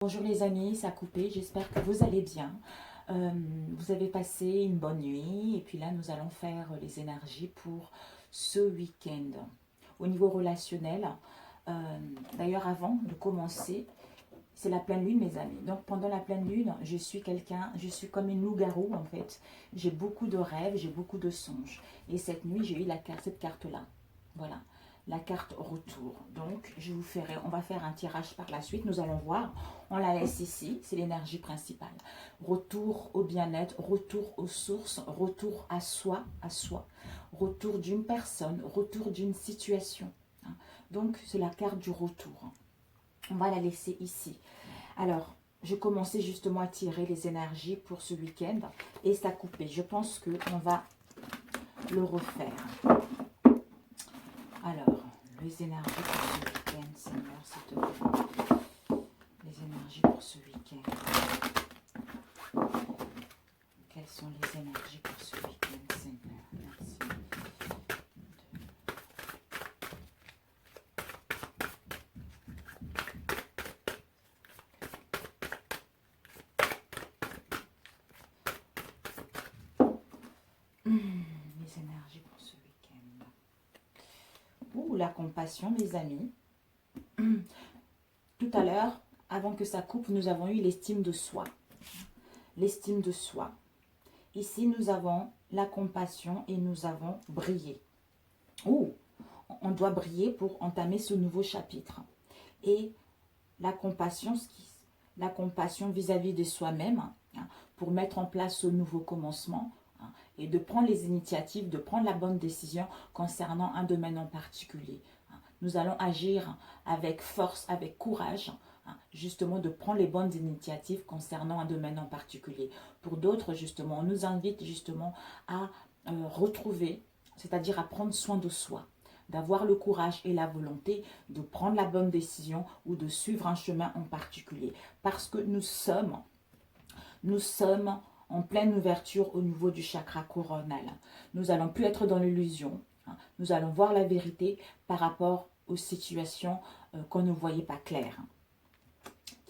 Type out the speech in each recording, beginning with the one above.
Bonjour les amis, ça a coupé, j'espère que vous allez bien. Vous avez passé une bonne nuit et puis là nous allons faire les énergies pour ce week-end. Au niveau relationnel, d'ailleurs avant de commencer, c'est la pleine lune mes amis. Donc pendant la pleine lune, je suis comme une loup-garou en fait. J'ai beaucoup de rêves, j'ai beaucoup de songes. Et cette nuit j'ai eu cette carte-là. Voilà, la carte retour. Donc on va faire un tirage par la suite, nous allons voir. On la laisse ici, c'est l'énergie principale. Retour au bien-être, retour aux sources, retour à soi, retour d'une personne, retour d'une situation. Donc c'est la carte du retour. On va la laisser ici. Alors, je commençais justement à tirer les énergies pour ce week-end et ça a coupé. Je pense qu'on va le refaire. Alors, les énergies pour ce week-end, Seigneur, s'il te plaît. Les énergies pour ce week-end. Quelles sont les énergies pour ce week-end, Seigneur? Merci. Les énergies pour ce week-end. Ouh, la compassion, mes amis. Tout à l'heure, avant que ça coupe, nous avons eu l'estime de soi. L'estime de soi. Ici, nous avons la compassion et nous avons brillé. Ouh, on doit briller pour entamer ce nouveau chapitre. Et la compassion vis-à-vis de soi-même, pour mettre en place ce nouveau commencement, et de prendre les initiatives, de prendre la bonne décision concernant un domaine en particulier. Nous allons agir avec force, avec courage, justement de prendre les bonnes initiatives concernant un domaine en particulier. Pour d'autres, justement, on nous invite justement à retrouver, c'est-à-dire à prendre soin de soi, d'avoir le courage et la volonté de prendre la bonne décision ou de suivre un chemin en particulier. Parce que nous sommes en pleine ouverture au niveau du chakra coronal. Nous n'allons plus être dans l'illusion. Nous allons voir la vérité par rapport aux situations qu'on ne voyait pas claires.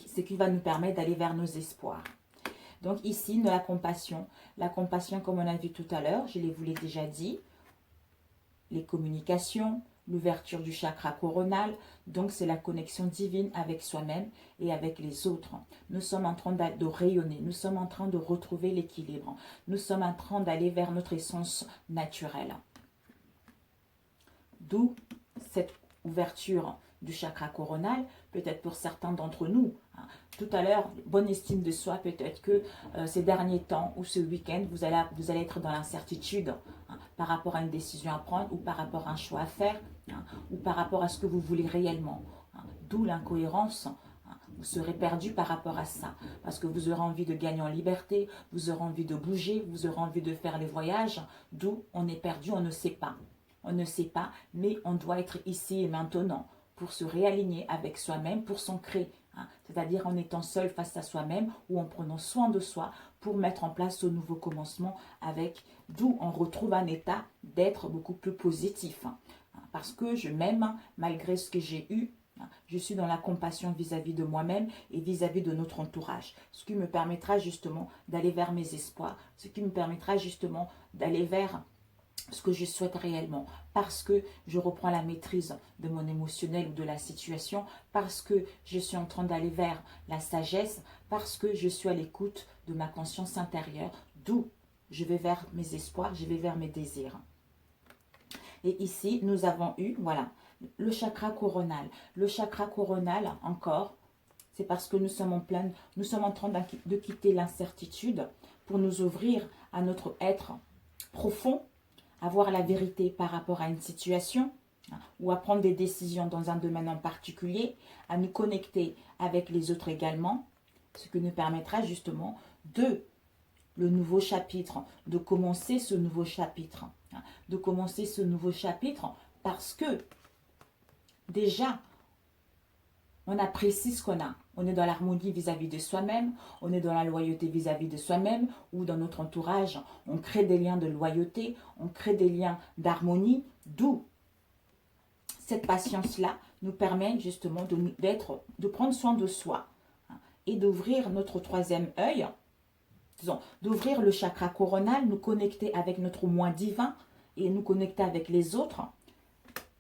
Ce qui va nous permettre d'aller vers nos espoirs. Donc ici, la compassion comme on a vu tout à l'heure, je vous l'ai déjà dit, les communications, l'ouverture du chakra coronal, donc c'est la connexion divine avec soi-même et avec les autres. Nous sommes en train de rayonner, nous sommes en train de retrouver l'équilibre, nous sommes en train d'aller vers notre essence naturelle. D'où cette ouverture du chakra coronal, peut-être pour certains d'entre nous. Tout à l'heure, bonne estime de soi, peut-être que ces derniers temps ou ce week-end, vous allez être dans l'incertitude par rapport à une décision à prendre ou par rapport à un choix à faire ou par rapport à ce que vous voulez réellement. D'où l'incohérence. Vous serez perdu par rapport à ça, parce que vous aurez envie de gagner en liberté, vous aurez envie de bouger, vous aurez envie de faire les voyages, d'où on est perdu, on ne sait pas. On ne sait pas, mais on doit être ici et maintenant pour se réaligner avec soi-même, pour s'ancrer, c'est-à-dire en étant seul face à soi-même ou en prenant soin de soi pour mettre en place ce nouveau commencement avec, d'où on retrouve un état d'être beaucoup plus positif. Parce que je m'aime malgré ce que j'ai eu. Je suis dans la compassion vis-à-vis de moi-même et vis-à-vis de notre entourage. Ce qui me permettra justement d'aller vers mes espoirs. Ce qui me permettra justement d'aller vers ce que je souhaite réellement. Parce que je reprends la maîtrise de mon émotionnel ou de la situation. Parce que je suis en train d'aller vers la sagesse. Parce que je suis à l'écoute de ma conscience intérieure. D'où je vais vers mes espoirs, je vais vers mes désirs. Et ici, nous avons eu, voilà, le chakra coronal. Le chakra coronal, encore, c'est parce que nous sommes en train de quitter l'incertitude pour nous ouvrir à notre être profond, à voir la vérité par rapport à une situation ou à prendre des décisions dans un domaine en particulier, à nous connecter avec les autres également, ce qui nous permettra justement le nouveau chapitre, de commencer ce nouveau chapitre. De commencer ce nouveau chapitre parce que déjà, on apprécie ce qu'on a. On est dans l'harmonie vis-à-vis de soi-même, on est dans la loyauté vis-à-vis de soi-même ou dans notre entourage. On crée des liens de loyauté, on crée des liens d'harmonie, d'où cette patience-là nous permet justement de prendre soin de soi et d'ouvrir notre troisième œil, disons, d'ouvrir le chakra coronal, nous connecter avec notre moi divin et nous connecter avec les autres.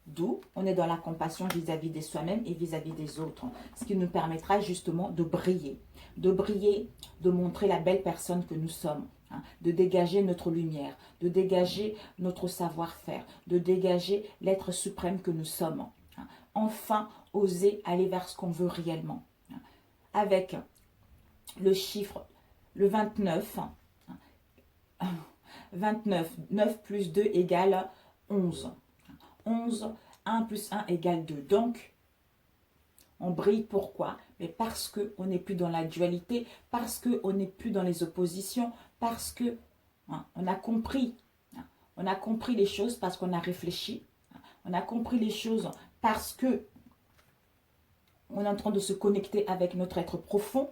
D'où on est dans la compassion vis-à-vis de soi-même et vis-à-vis des autres. Ce qui nous permettra justement de briller, de montrer la belle personne que nous sommes, hein, de dégager notre lumière, de dégager notre savoir-faire, de dégager l'être suprême que nous sommes. Hein. Enfin, oser aller vers ce qu'on veut réellement. Hein. Avec le chiffre, le 29, 29, 9 plus 2 égale 11. 11, 1 plus 1 égale 2. Donc, on brille. Pourquoi? Mais parce qu'on n'est plus dans la dualité, parce qu'on n'est plus dans les oppositions, parce que on a compris. On a compris les choses parce qu'on a réfléchi. On a compris les choses parce que on est en train de se connecter avec notre être profond.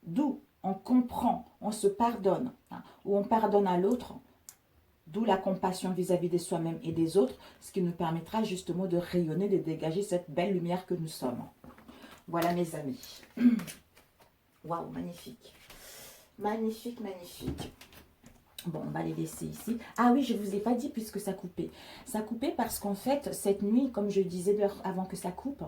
D'où on comprend, on se pardonne, ou on pardonne à l'autre. D'où la compassion vis-à-vis de soi-même et des autres, ce qui nous permettra justement de rayonner, de dégager cette belle lumière que nous sommes. Voilà mes amis. Waouh, magnifique. Magnifique, magnifique. Bon, on va les laisser ici. Ah oui, je ne vous ai pas dit puisque ça coupait. Ça coupait parce qu'en fait, cette nuit, comme je disais avant que ça coupe,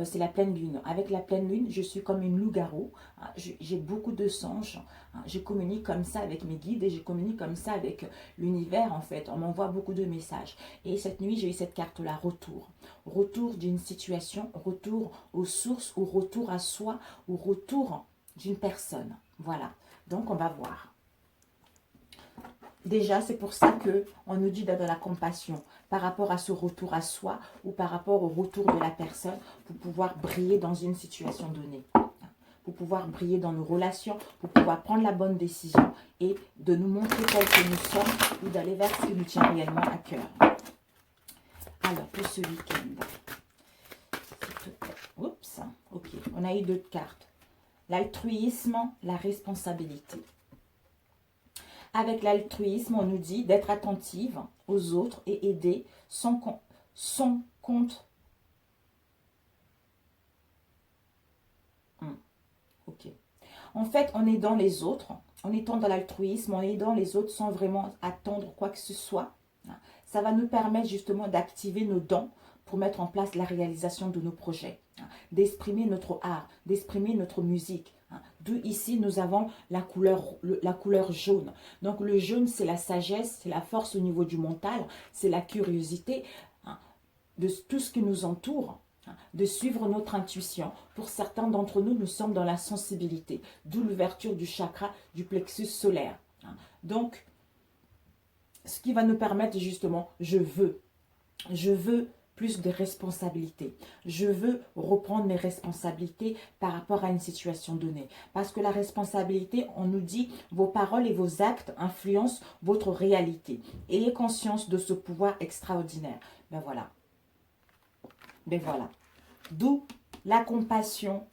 c'est la pleine lune. Avec la pleine lune, je suis comme une loup-garou. J'ai beaucoup de songes. Je communique comme ça avec mes guides et je communique comme ça avec l'univers en fait. On m'envoie beaucoup de messages. Et cette nuit, j'ai eu cette carte-là, retour. Retour d'une situation, retour aux sources ou retour à soi ou retour d'une personne. Voilà. Donc, on va voir. Déjà, c'est pour ça qu'on nous dit d'être dans la compassion par rapport à ce retour à soi ou par rapport au retour de la personne pour pouvoir briller dans une situation donnée. Pour pouvoir briller dans nos relations, pour pouvoir prendre la bonne décision et de nous montrer tel que nous sommes ou d'aller vers ce qui nous tient réellement à cœur. Alors, pour ce week-end, oups, ok, on a eu deux cartes. L'altruisme, la responsabilité. Avec l'altruisme, on nous dit d'être attentive aux autres et aider sans compte. Ok. En fait, on est dans les autres, en étant dans l'altruisme, en aidant les autres sans vraiment attendre quoi que ce soit. Ça va nous permettre justement d'activer nos dons pour mettre en place la réalisation de nos projets, d'exprimer notre art, d'exprimer notre musique. D'où ici, nous avons la couleur jaune. Donc, le jaune, c'est la sagesse, c'est la force au niveau du mental, c'est la curiosité de tout ce qui nous entoure, de suivre notre intuition. Pour certains d'entre nous, nous sommes dans la sensibilité, d'où l'ouverture du chakra du plexus solaire. Donc, ce qui va nous permettre justement, je veux plus de responsabilités. Je veux reprendre mes responsabilités par rapport à une situation donnée. Parce que la responsabilité, on nous dit, vos paroles et vos actes influencent votre réalité. Ayez conscience de ce pouvoir extraordinaire. Ben voilà. Ben voilà. D'où la compassion.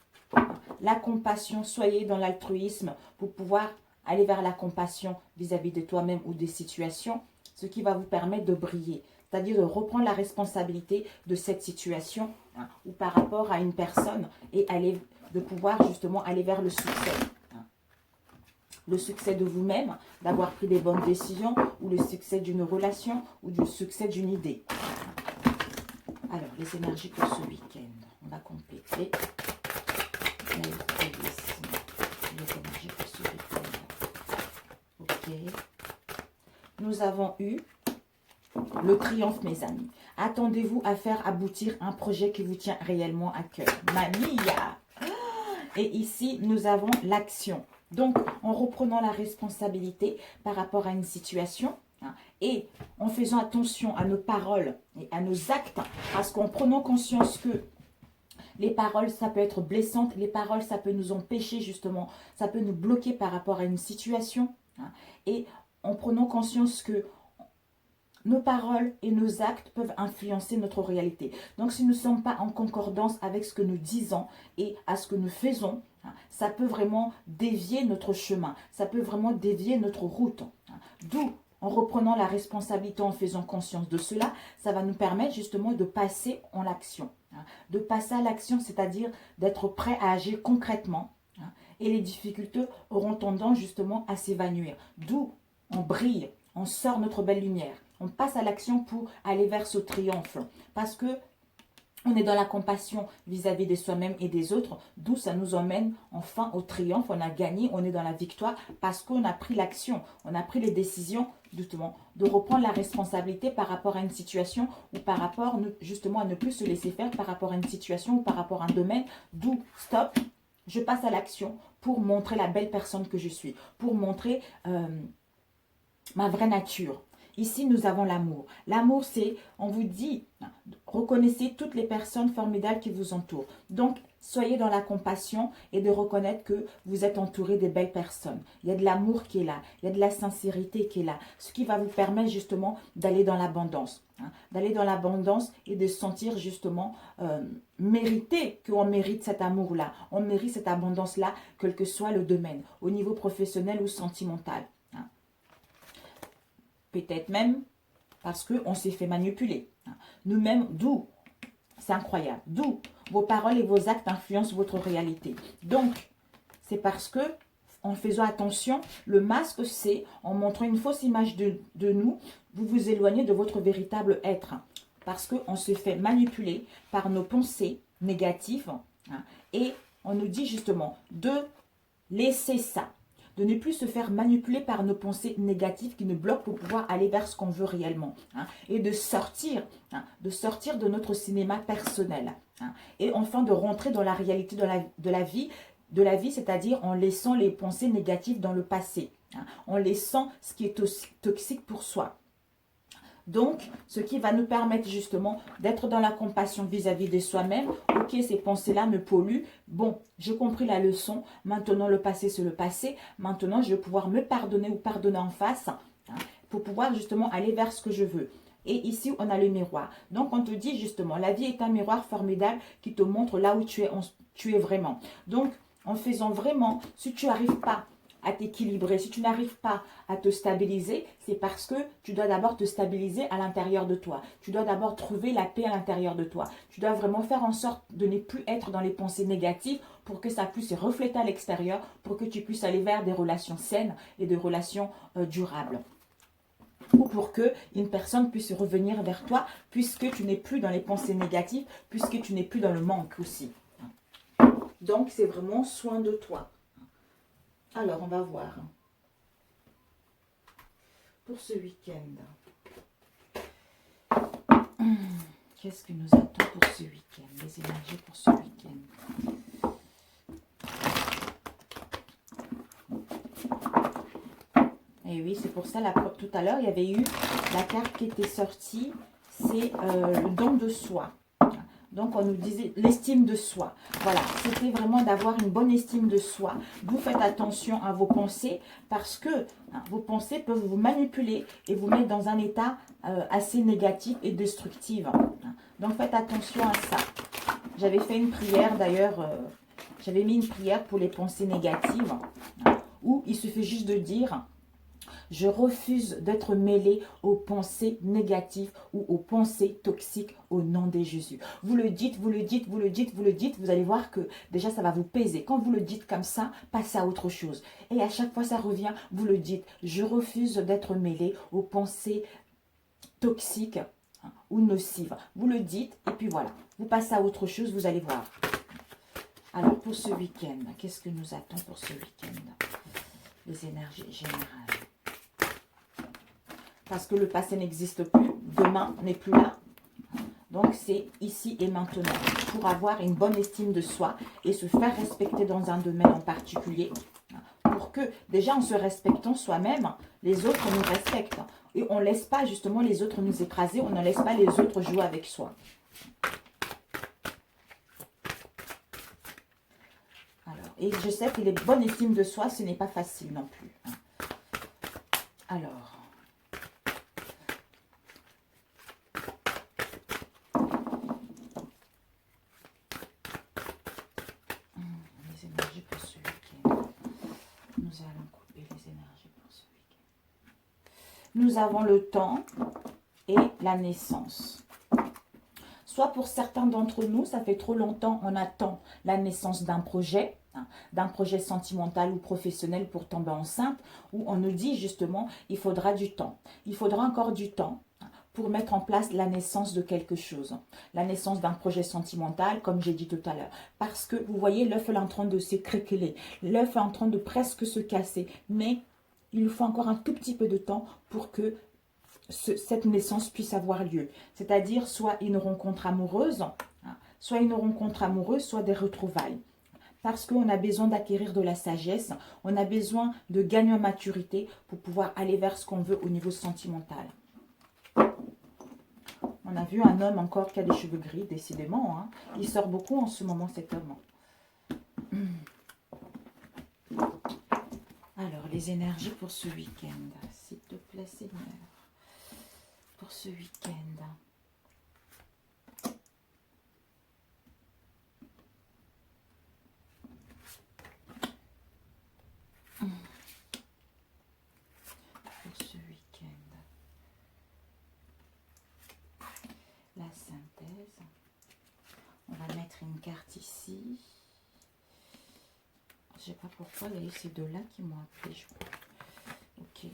La compassion, soyez dans l'altruisme pour pouvoir aller vers la compassion vis-à-vis de toi-même ou des situations, ce qui va vous permettre de briller. C'est-à-dire de reprendre la responsabilité de cette situation ou par rapport à une personne et de pouvoir justement aller vers le succès. Le succès de vous-même, d'avoir pris des bonnes décisions ou le succès d'une relation ou du succès d'une idée. Alors, les énergies pour ce week-end. On va compléter. Les énergies pour ce week-end. Ok. Nous avons eu le triomphe, mes amis. Attendez-vous à faire aboutir un projet qui vous tient réellement à cœur. Mania! Et ici, nous avons l'action. Donc, en reprenant la responsabilité par rapport à une situation et en faisant attention à nos paroles et à nos actes, parce qu'en prenant conscience que les paroles, ça peut être blessante, les paroles, ça peut nous empêcher justement, ça peut nous bloquer par rapport à une situation. Et en prenant conscience que nos paroles et nos actes peuvent influencer notre réalité. Donc, si nous ne sommes pas en concordance avec ce que nous disons et à ce que nous faisons, ça peut vraiment dévier notre chemin. Ça peut vraiment dévier notre route. D'où, en reprenant la responsabilité, en faisant conscience de cela, ça va nous permettre justement de passer en l'action. De passer à l'action, c'est-à-dire d'être prêt à agir concrètement et les difficultés auront tendance justement à s'évanouir. D'où on brille, on sort notre belle lumière. On passe à l'action pour aller vers ce triomphe. Parce que on est dans la compassion vis-à-vis de soi-même et des autres, d'où ça nous emmène enfin au triomphe. On a gagné, on est dans la victoire parce qu'on a pris l'action, on a pris les décisions justement de reprendre la responsabilité par rapport à une situation ou par rapport justement à ne plus se laisser faire par rapport à une situation ou par rapport à un domaine. D'où stop, je passe à l'action pour montrer la belle personne que je suis, pour montrer ma vraie nature. Ici, nous avons l'amour. L'amour, c'est, on vous dit, reconnaissez toutes les personnes formidables qui vous entourent. Donc, soyez dans la compassion et de reconnaître que vous êtes entouré de belles personnes. Il y a de l'amour qui est là, il y a de la sincérité qui est là, ce qui va vous permettre justement d'aller dans l'abondance. D'aller dans l'abondance et de sentir justement mériter qu'on mérite cet amour-là. On mérite cette abondance-là, quel que soit le domaine, au niveau professionnel ou sentimental. Peut-être même parce qu'on s'est fait manipuler. Nous-mêmes, d'où, c'est incroyable, d'où vos paroles et vos actes influencent votre réalité. Donc, c'est parce que, en faisant attention, le masque, c'est en montrant une fausse image de nous, vous vous éloignez de votre véritable être. Parce qu'on se fait manipuler par nos pensées négatives. Et on nous dit justement de laisser ça. De ne plus se faire manipuler par nos pensées négatives qui nous bloquent pour pouvoir aller vers ce qu'on veut réellement. Et de sortir de notre cinéma personnel. Et enfin de rentrer dans la réalité de la vie, c'est-à-dire en laissant les pensées négatives dans le passé. En laissant ce qui est toxique pour soi. Donc, ce qui va nous permettre justement d'être dans la compassion vis-à-vis de soi-même. Ok, ces pensées-là me polluent. Bon, j'ai compris la leçon. Maintenant, le passé, c'est le passé. Maintenant, je vais pouvoir me pardonner ou pardonner en face pour pouvoir justement aller vers ce que je veux. Et ici, on a le miroir. Donc, on te dit justement, la vie est un miroir formidable qui te montre là où tu es vraiment. Donc, en faisant vraiment, si tu n'arrives pas à t'équilibrer, si tu n'arrives pas à te stabiliser, c'est parce que tu dois d'abord te stabiliser à l'intérieur de toi. Tu dois d'abord trouver la paix à l'intérieur de toi. Tu dois vraiment faire en sorte de ne plus être dans les pensées négatives pour que ça puisse se refléter à l'extérieur, pour que tu puisses aller vers des relations saines et des relations durables. Ou pour que une personne puisse revenir vers toi, puisque tu n'es plus dans les pensées négatives, puisque tu n'es plus dans le manque aussi. Donc, c'est vraiment soin de toi. Alors, on va voir. Pour ce week-end. Qu'est-ce qui nous attend pour ce week-end? Les énergies pour ce week-end. Et oui, c'est pour ça, tout à l'heure, il y avait eu la carte qui était sortie. C'est le don de soi. Donc, on nous disait l'estime de soi. Voilà, c'était vraiment d'avoir une bonne estime de soi. Vous faites attention à vos pensées parce que vos pensées peuvent vous manipuler et vous mettre dans un état assez négatif et destructif. Donc, faites attention à ça. J'avais fait une prière d'ailleurs, j'avais mis une prière pour les pensées négatives où il suffit juste de dire... Je refuse d'être mêlé aux pensées négatives ou aux pensées toxiques au nom de Jésus. Vous le dites, vous le dites, vous le dites, vous le dites. Vous allez voir que déjà ça va vous peser. Quand vous le dites comme ça, passez à autre chose. Et à chaque fois ça revient, vous le dites. Je refuse d'être mêlé aux pensées toxiques ou nocives. Vous le dites et puis voilà. Vous passez à autre chose, vous allez voir. Alors pour ce week-end, qu'est-ce que nous attend pour ce week-end? Les énergies générales. Parce que le passé n'existe plus, demain n'est plus là. Donc, c'est ici et maintenant pour avoir une bonne estime de soi et se faire respecter dans un domaine en particulier. Pour que, déjà en se respectant soi-même, les autres nous respectent. Et on ne laisse pas justement les autres nous écraser, on ne laisse pas les autres jouer avec soi. Alors, et je sais que les bonnes estimes de soi, ce n'est pas facile non plus. Alors... Nous avons le temps et la naissance. Soit pour certains d'entre nous, ça fait trop longtemps, on attend la naissance d'un projet. d'un projet sentimental ou professionnel pour tomber enceinte, où on nous dit justement, il faudra du temps. Il faudra encore du temps pour mettre en place la naissance de quelque chose. La naissance d'un projet sentimental, comme j'ai dit tout à l'heure. Parce que, vous voyez, l'œuf est en train de s'écréqueler. L'œuf est en train de presque se casser. Mais il lui faut encore un tout petit peu de temps pour que cette naissance puisse avoir lieu. C'est-à-dire soit une rencontre amoureuse, soit des retrouvailles. Parce qu'on a besoin d'acquérir de la sagesse, on a besoin de gagner en maturité pour pouvoir aller vers ce qu'on veut au niveau sentimental. On a vu un homme encore qui a des cheveux gris, décidément. Hein. Il sort beaucoup en ce moment, cet homme. Alors, les énergies pour ce week-end. S'il te plaît, Seigneur. Pour ce week-end. Pour ce week-end. La synthèse. On va mettre une carte ici. Je sais pas pourquoi, il y a eu ces deux-là qui m'ont appelé, je crois. Ok.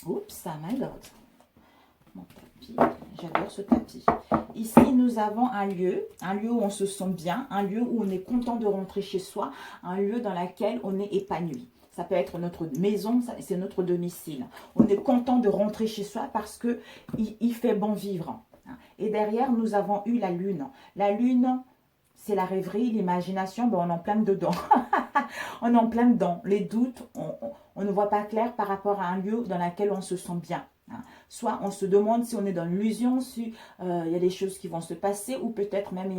Oups, my lord. Mon tapis. J'adore ce tapis. Ici, nous avons un lieu où on se sent bien, un lieu où on est content de rentrer chez soi, un lieu dans lequel on est épanoui. Ça peut être notre maison, c'est notre domicile. On est content de rentrer chez soi parce que il fait bon vivre. Et derrière, nous avons eu la lune. La lune, c'est la rêverie, l'imagination, ben on est en plein dedans. On est en plein dedans. Les doutes, on ne voit pas clair par rapport à un lieu dans lequel on se sent bien. Soit on se demande si on est dans l'illusion, si il y a des choses qui vont se passer, ou peut-être même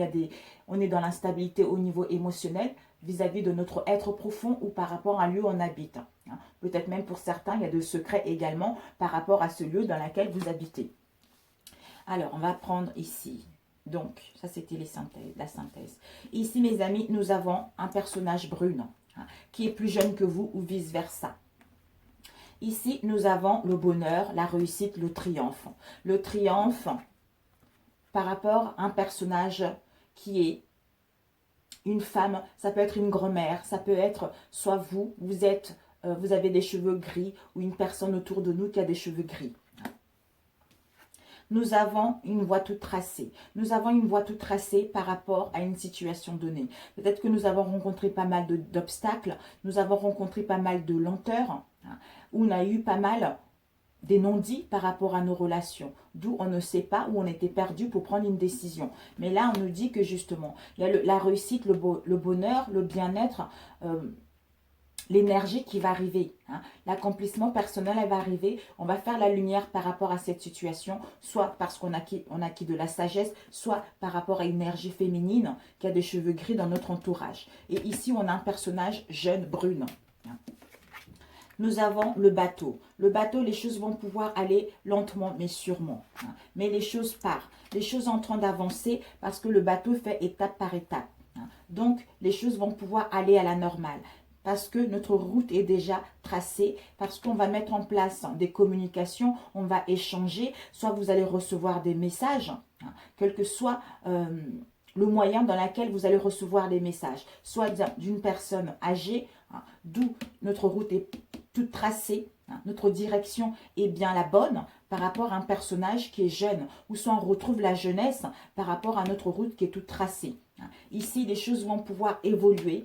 on est dans l'instabilité au niveau émotionnel vis-à-vis de notre être profond ou par rapport à un lieu où on habite. Peut-être même pour certains, il y a de secrets également par rapport à ce lieu dans lequel vous habitez. Alors, on va prendre ici. Donc, ça c'était la synthèse. Ici, mes amis, nous avons un personnage brune qui est plus jeune que vous ou vice-versa. Ici, nous avons le bonheur, la réussite, le triomphe. Le triomphe par rapport à un personnage qui est une femme, ça peut être une grand-mère, ça peut être soit vous avez des cheveux gris ou une personne autour de nous qui a des cheveux gris. Nous avons une voie toute tracée. Nous avons une voie toute tracée par rapport à une situation donnée. Peut-être que nous avons rencontré pas mal d'obstacles, nous avons rencontré pas mal de lenteurs, où on a eu pas mal des non-dits par rapport à nos relations, d'où on ne sait pas, où on était perdu pour prendre une décision. Mais là, on nous dit que justement, il y a la réussite, le bonheur, le bien-être, l'énergie qui va arriver, l'accomplissement personnel elle va arriver, on va faire la lumière par rapport à cette situation, soit parce qu'on a acquis de la sagesse, soit par rapport à une énergie féminine qui a des cheveux gris dans notre entourage. Et ici, on a un personnage jeune, brune. Nous avons le bateau. Le bateau, les choses vont pouvoir aller lentement mais sûrement. Mais les choses partent. Les choses sont en train d'avancer parce que le bateau fait étape par étape. Donc, les choses vont pouvoir aller à la normale. Parce que notre route est déjà tracée, parce qu'on va mettre en place des communications, on va échanger, soit vous allez recevoir des messages, quel que soit le moyen dans lequel vous allez recevoir des messages, soit d'une personne âgée, d'où notre route est toute tracée, notre direction est bien la bonne par rapport à un personnage qui est jeune, ou soit on retrouve la jeunesse par rapport à notre route qui est toute tracée. Ici, les choses vont pouvoir évoluer,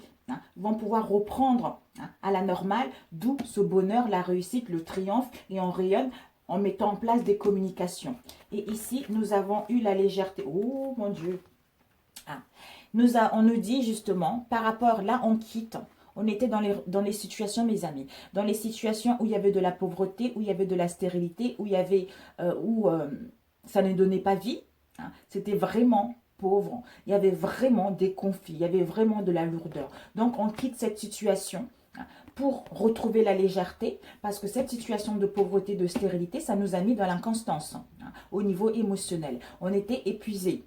vont pouvoir reprendre à la normale, d'où ce bonheur, la réussite, le triomphe, et on rayonne en mettant en place des communications. Et ici, nous avons eu la légèreté. Oh mon Dieu! On nous dit justement, par rapport, là on quitte, on était dans les situations, mes amis, dans les situations où il y avait de la pauvreté, où il y avait de la stérilité, où ça ne donnait pas vie, c'était vraiment pauvre, il y avait vraiment des conflits, il y avait vraiment de la lourdeur. Donc on quitte cette situation pour retrouver la légèreté, parce que cette situation de pauvreté, de stérilité, ça nous a mis dans l'inconstance au niveau émotionnel. On était épuisé,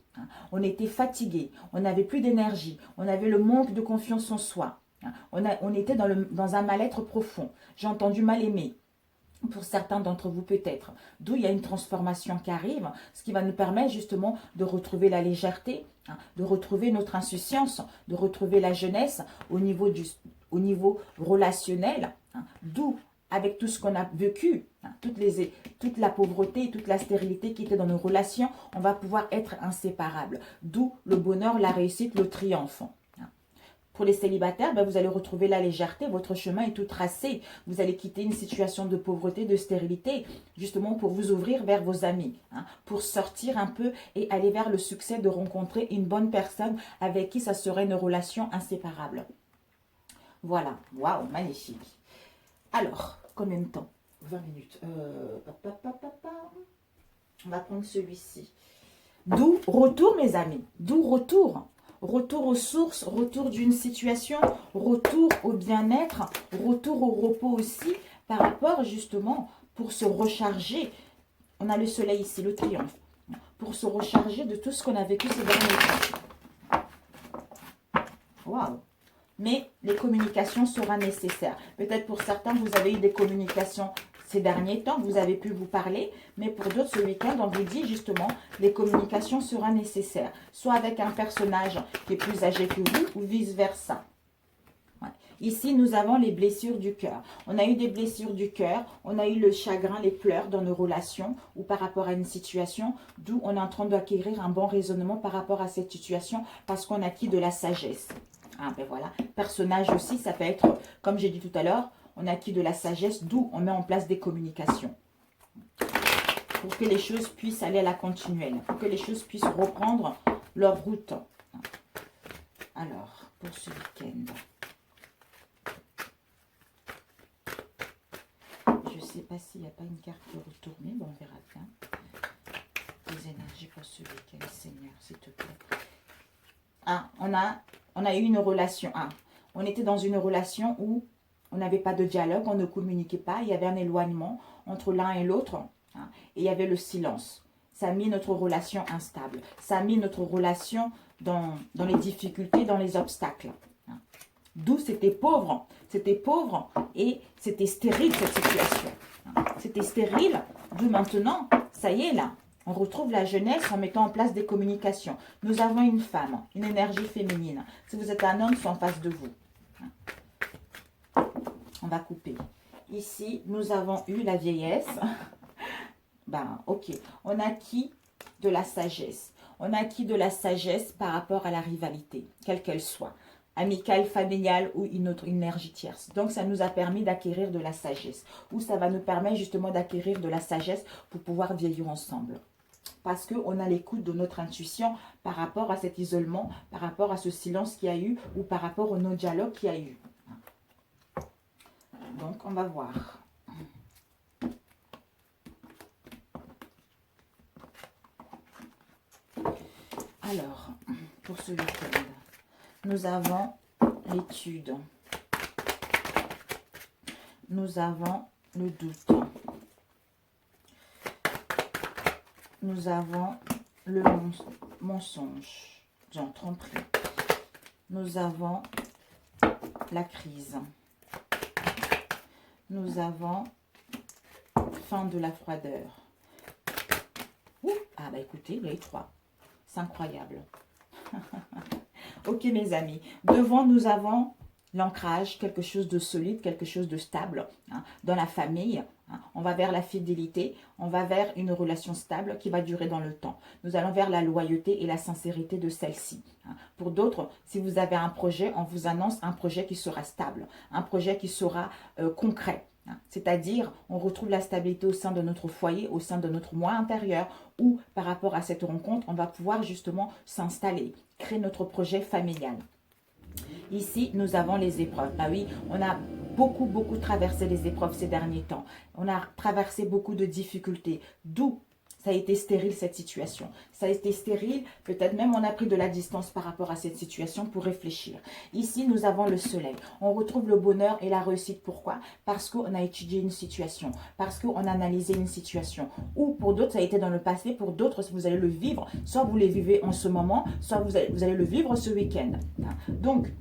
on était fatigué, on n'avait plus d'énergie, on avait le manque de confiance en soi, on était dans un mal-être profond. J'ai entendu mal aimé. pour certains d'entre vous peut-être. D'où il y a une transformation qui arrive, ce qui va nous permettre justement de retrouver la légèreté, hein, de retrouver notre insouciance, de retrouver la jeunesse au niveau relationnel, hein, d'où avec tout ce qu'on a vécu, hein, toute la pauvreté, toute la stérilité qui était dans nos relations, on va pouvoir être inséparables. D'où le bonheur, la réussite, le triomphe. Pour les célibataires, ben vous allez retrouver la légèreté, votre chemin est tout tracé. Vous allez quitter une situation de pauvreté, de stérilité, justement pour vous ouvrir vers vos amis, hein, pour sortir un peu et aller vers le succès de rencontrer une bonne personne avec qui ça serait une relation inséparable. Voilà, waouh, magnifique. Alors, combien de temps? 20 minutes. On va prendre celui-ci. D'où retour, mes amis, d'où retour. Retour aux sources, retour d'une situation, retour au bien-être, retour au repos aussi, par rapport justement pour se recharger. On a le soleil ici, le triomphe. Pour se recharger de tout ce qu'on a vécu ces derniers temps. Waouh! Mais les communications seront nécessaires. Peut-être pour certains, vous avez eu des communications ces derniers temps, vous avez pu vous parler, mais pour d'autres, ce week-end, on vous dit justement, les communications seront nécessaires, soit avec un personnage qui est plus âgé que vous, ou vice-versa. Ouais. Ici, nous avons les blessures du cœur. On a eu des blessures du cœur, on a eu le chagrin, les pleurs dans nos relations, ou par rapport à une situation, d'où on est en train d'acquérir un bon raisonnement par rapport à cette situation, parce qu'on a acquis de la sagesse. Ah ben voilà, personnage aussi, ça peut être, comme j'ai dit tout à l'heure, on a acquis de la sagesse, d'où on met en place des communications. Pour que les choses puissent aller à la continuelle, pour que les choses puissent reprendre leur route. Alors, pour ce week-end, je ne sais pas s'il n'y a pas une carte de retour, mais bon, on verra bien. Les énergies pour ce week-end, Seigneur, s'il te plaît. Ah, on a eu une relation. Ah, on était dans une relation où on n'avait pas de dialogue, on ne communiquait pas. Il y avait un éloignement entre l'un et l'autre. Hein, et il y avait le silence. Ça a mis notre relation instable. Ça a mis notre relation dans les difficultés, dans les obstacles. Hein. D'où c'était pauvre. C'était pauvre et c'était stérile cette situation. Hein. C'était stérile. D'où maintenant, ça y est là. On retrouve la jeunesse en mettant en place des communications. Nous avons une femme, une énergie féminine. Si vous êtes un homme, c'est en face de vous. On va couper. Ici, nous avons eu la vieillesse. Ben, ok. On a acquis de la sagesse. On a acquis de la sagesse par rapport à la rivalité, quelle qu'elle soit. Amicale, familiale ou une autre énergie tierce. Donc, ça nous a permis d'acquérir de la sagesse. Ou ça va nous permettre justement d'acquérir de la sagesse pour pouvoir vieillir ensemble. Parce qu'on a l'écoute de notre intuition par rapport à cet isolement, par rapport à ce silence qu'il y a eu ou par rapport au non-dialogue qu'il y a eu. Donc, on va voir. Alors, pour ce week-end, nous avons l'étude. Nous avons le doute. Nous avons le mensonge. J'en tromperie. Nous avons la crise. Nous avons fin de la froideur. Ouh, ah bah écoutez, il y a eu 3. C'est incroyable. Ok mes amis. Devant, nous avons l'ancrage, quelque chose de solide, quelque chose de stable. Hein, dans la famille, hein, on va vers la fidélité, on va vers une relation stable qui va durer dans le temps. Nous allons vers la loyauté et la sincérité de celle-ci. Hein. Pour d'autres, si vous avez un projet, on vous annonce un projet qui sera stable, un projet qui sera concret. Hein. C'est-à-dire, on retrouve la stabilité au sein de notre foyer, au sein de notre moi intérieur, où par rapport à cette rencontre, on va pouvoir justement s'installer, créer notre projet familial. Ici, nous avons les épreuves. Ah oui, on a beaucoup traversé les épreuves ces derniers temps. On a traversé beaucoup de difficultés. D'où ça a été stérile cette situation. Ça a été stérile, peut-être même on a pris de la distance par rapport à cette situation pour réfléchir. Ici, nous avons le soleil. On retrouve le bonheur et la réussite. Pourquoi? Parce qu'on a étudié une situation, parce qu'on a analysé une situation. Ou pour d'autres, ça a été dans le passé, pour d'autres, vous allez le vivre. Soit vous les vivez en ce moment, soit vous allez le vivre ce week-end. Donc,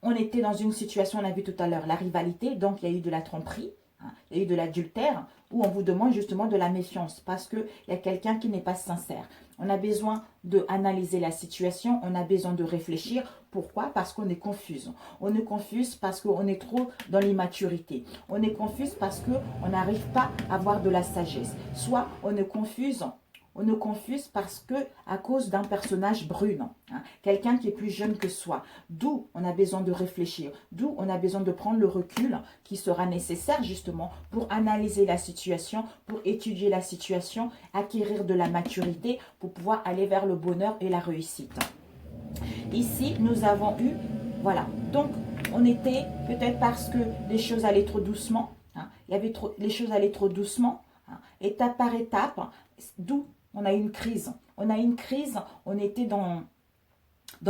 on était dans une situation, on a vu tout à l'heure, la rivalité, donc il y a eu de la tromperie. il y a eu de l'adultère, ou on vous demande justement de la méfiance parce qu'il y a quelqu'un qui n'est pas sincère. On a besoin d'analyser la situation, on a besoin de réfléchir. Pourquoi? Parce qu'on est confuse. On est confuse parce qu'on est trop dans l'immaturité. On est confuse parce qu'on n'arrive pas à avoir de la sagesse. Soit on est confuse parce que à cause d'un personnage brune, hein, quelqu'un qui est plus jeune que soi. D'où on a besoin de réfléchir, d'où on a besoin de prendre le recul qui sera nécessaire justement pour analyser la situation, pour étudier la situation, acquérir de la maturité pour pouvoir aller vers le bonheur et la réussite. Ici, nous avons eu, voilà, donc on était peut-être parce que les choses allaient trop doucement, hein, les choses allaient trop doucement, hein, étape par étape, d'où on a eu une crise. On a eu une crise, on était dans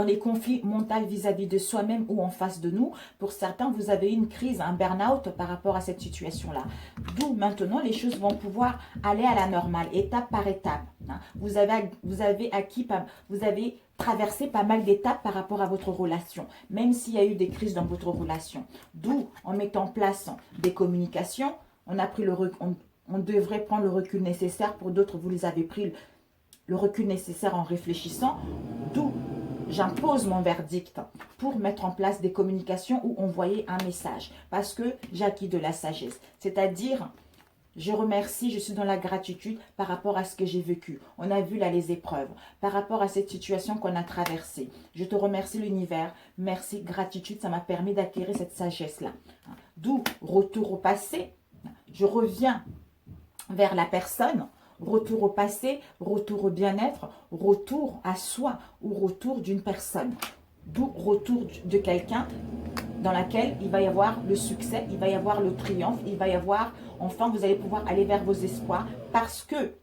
les conflits mentaux vis-à-vis de soi-même ou en face de nous. Pour certains, vous avez eu une crise, un burn-out par rapport à cette situation-là. D'où maintenant, les choses vont pouvoir aller à la normale, étape par étape. Hein. Vous avez traversé pas mal d'étapes par rapport à votre relation, même s'il y a eu des crises dans votre relation. D'où, en mettant en place des communications, on devrait prendre le recul nécessaire. Pour d'autres, vous les avez pris le recul nécessaire en réfléchissant. D'où j'impose mon verdict pour mettre en place des communications ou envoyer un message. Parce que j'ai acquis de la sagesse. C'est-à-dire, je remercie, je suis dans la gratitude par rapport à ce que j'ai vécu. On a vu là les épreuves. Par rapport à cette situation qu'on a traversée. Je te remercie l'univers. Merci, gratitude, ça m'a permis d'acquérir cette sagesse-là. D'où, retour au passé. Je reviens vers la personne, retour au passé, retour au bien-être, retour à soi ou retour d'une personne. D'où retour de quelqu'un dans laquelle il va y avoir le succès, il va y avoir le triomphe, il va y avoir, enfin vous allez pouvoir aller vers vos espoirs parce que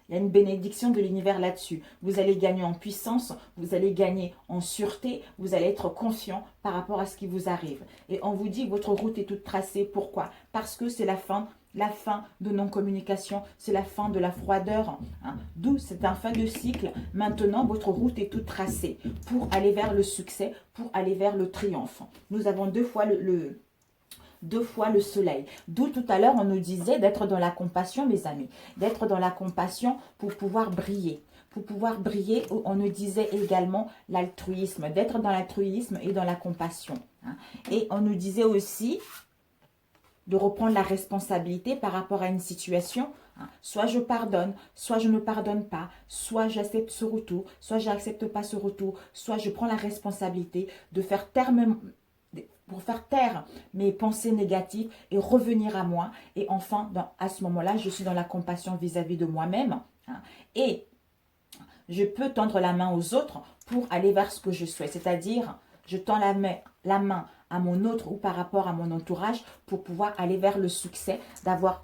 il y a une bénédiction de l'univers là-dessus. Vous allez gagner en puissance, vous allez gagner en sûreté, vous allez être confiant par rapport à ce qui vous arrive. Et on vous dit votre route est toute tracée. Pourquoi? Parce que c'est la fin de non-communication, c'est la fin de la froideur. Hein. D'où c'est un fin de cycle. Maintenant, votre route est toute tracée pour aller vers le succès, pour aller vers le triomphe. Nous avons deux fois le soleil. D'où tout à l'heure, on nous disait d'être dans la compassion, mes amis. D'être dans la compassion pour pouvoir briller. Pour pouvoir briller, on nous disait également l'altruisme. D'être dans l'altruisme et dans la compassion. Hein. Et on nous disait aussi de reprendre la responsabilité par rapport à une situation. Hein. Soit je pardonne, soit je ne pardonne pas, soit j'accepte ce retour, soit je n'accepte pas ce retour, soit je prends la responsabilité de faire taire mes pensées négatives et revenir à moi. Et enfin, à ce moment-là, je suis dans la compassion vis-à-vis de moi-même. Hein. Et je peux tendre la main aux autres pour aller vers ce que je souhaite. C'est-à-dire, je tends la main à mon autre ou par rapport à mon entourage pour pouvoir aller vers le succès, d'avoir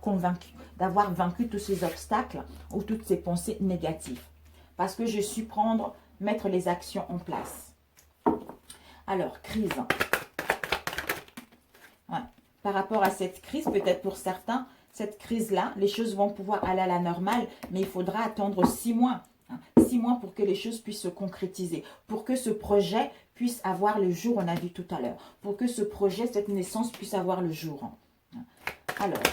vaincu tous ces obstacles ou toutes ces pensées négatives. Parce que je suis mettre les actions en place. Alors, crise. Ouais. Par rapport à cette crise, peut-être pour certains, cette crise-là, les choses vont pouvoir aller à la normale, mais il faudra attendre 6 mois. 6 mois pour que les choses puissent se concrétiser, pour que ce projet puisse avoir le jour, on a vu tout à l'heure, pour que ce projet, cette naissance puisse avoir le jour. Alors,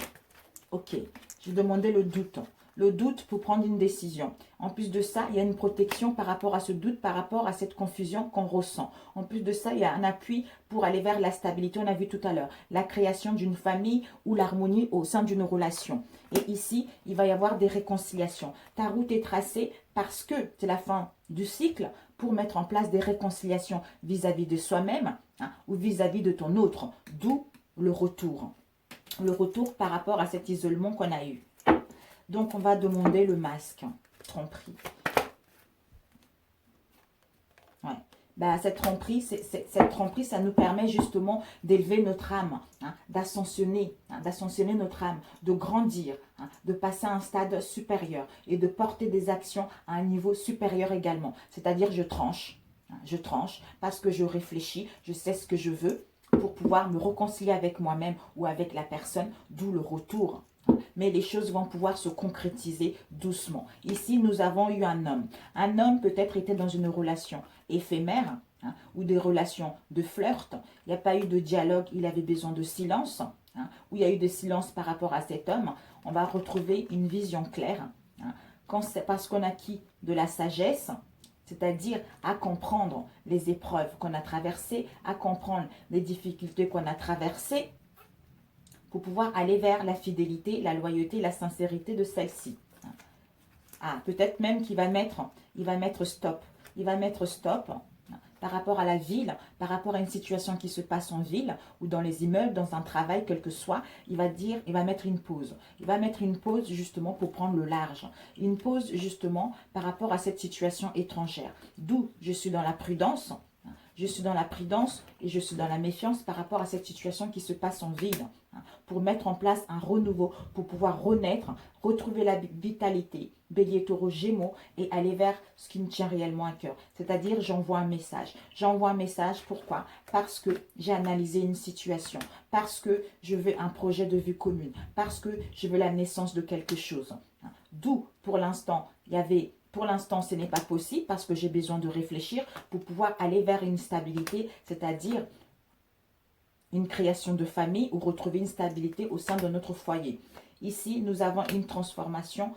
ok, je demandais le doute. Le doute pour prendre une décision. En plus de ça, il y a une protection par rapport à ce doute, par rapport à cette confusion qu'on ressent. En plus de ça, il y a un appui pour aller vers la stabilité, on a vu tout à l'heure. La création d'une famille ou l'harmonie au sein d'une relation. Et ici, il va y avoir des réconciliations. Ta route est tracée parce que c'est la fin du cycle pour mettre en place des réconciliations vis-à-vis de soi-même ou vis-à-vis de ton autre. D'où le retour. Le retour par rapport à cet isolement qu'on a eu. Donc, on va demander le masque. Tromperie. Ouais. Bah, cette tromperie, ça nous permet justement d'élever notre âme, d'ascensionner notre âme, de grandir, de passer à un stade supérieur et de porter des actions à un niveau supérieur également. C'est-à-dire, je tranche parce que je réfléchis, je sais ce que je veux pour pouvoir me réconcilier avec moi-même ou avec la personne, d'où le retour. Mais les choses vont pouvoir se concrétiser doucement. Ici, nous avons eu un homme. Un homme peut-être était dans une relation éphémère ou des relations de flirt. Il n'y a pas eu de dialogue, il avait besoin de silence. hein, où il y a eu de silence par rapport à cet homme, on va retrouver une vision claire. Hein, parce qu'on a acquis de la sagesse, c'est-à-dire à comprendre les épreuves qu'on a traversées, à comprendre les difficultés qu'on a traversées, pour pouvoir aller vers la fidélité, la loyauté, la sincérité de celle-ci. Ah, peut-être même qu'il va mettre stop. Il va mettre stop par rapport à la ville, par rapport à une situation qui se passe en ville ou dans les immeubles, dans un travail, quel que soit. Il va mettre une pause. Il va mettre une pause justement pour prendre le large. Une pause justement par rapport à cette situation étrangère. D'où je suis dans la prudence. Je suis dans la prudence et je suis dans la méfiance par rapport à cette situation qui se passe en ville. Pour mettre en place un renouveau, pour pouvoir renaître, retrouver la vitalité, bélier, taureau, gémeaux, et aller vers ce qui me tient réellement à cœur. C'est-à-dire, j'envoie un message. J'envoie un message, pourquoi? Parce que j'ai analysé une situation, parce que je veux un projet de vue commune, parce que je veux la naissance de quelque chose. D'où, pour l'instant, pour l'instant, ce n'est pas possible parce que j'ai besoin de réfléchir pour pouvoir aller vers une stabilité, c'est-à-dire une création de famille ou retrouver une stabilité au sein de notre foyer. Ici, nous avons une transformation,